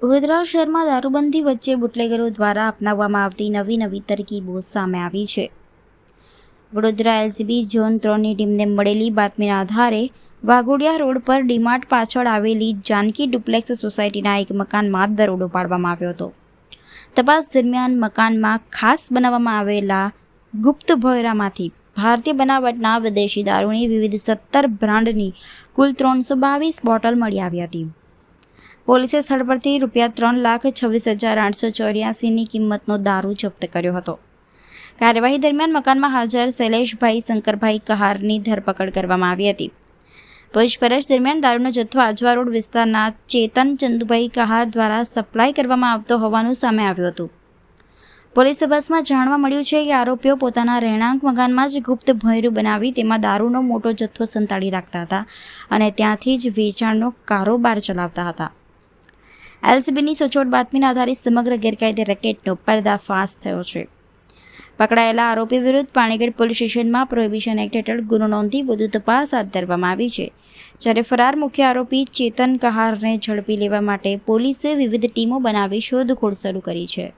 વડોદરા શહેરમાં દારૂબંધી વચ્ચે બુટલેગરો દ્વારા અપનાવવામાં આવતી નવી તરકીબો સામે આવી છે. વડોદરા એલસીબી ઝોન 3ની ટીમને મળેલી બાતમીના આધારે વાઘોડિયા રોડ પર ડીમાર્ટ પાછળ આવેલી જાનકી ડુપ્લેક્સ સોસાયટીના એક મકાનમાં દરોડો પાડવામાં આવ્યો હતો. તપાસ દરમિયાન મકાનમાં ખાસ બનાવવામાં આવેલા ગુપ્ત ભોંયરામાંથી ભારતીય બનાવટના વિદેશી દારૂની વિવિધ 17 બ્રાન્ડની કુલ 322 બોટલ મળી આવી હતી. પોલીસે સ્થળ પરથી ₹3,26,884ની કિંમતનો દારૂ જપ્ત કર્યો હતો. કાર્યવાહી દરમિયાન મકાનમાં હાજર શૈલેષભાઈ શંકરભાઈ કહારની ધરપકડ કરવામાં આવી હતી. પૂછપરછ દરમિયાન દારૂનો જથ્થો આજવા રોડ વિસ્તારના ચેતન ચંદુભાઈ કહાર દ્વારા સપ્લાય કરવામાં આવતો હોવાનું સામે આવ્યું હતું. પોલીસ તપાસમાં જાણવા મળ્યું છે કે આરોપીઓ પોતાના રહેણાંક મકાનમાં જ ગુપ્ત ભોંયરું બનાવી તેમાં દારૂનો મોટો જથ્થો સંતાડી રાખતા હતા અને ત્યાંથી જ વેચાણનો કારોબાર ચલાવતા હતા. એલસીબીની સચોટ બાતમીના આધારે સમગ્ર ગેરકાયદે રેકેટનો પર્દાફાશ થયો છે. પકડાયેલા આરોપી વિરુદ્ધ પાણીગઢ પોલીસ સ્ટેશનમાં પ્રોહિબિશન એક્ટ હેઠળ ગુનો નોંધી વધુ તપાસ હાથ ધરવામાં આવી છે. જ્યારે ફરાર મુખ્ય આરોપી ચેતન કહારને ઝડપી લેવા માટે પોલીસે વિવિધ ટીમો બનાવી શોધખોળ શરૂ કરી છે.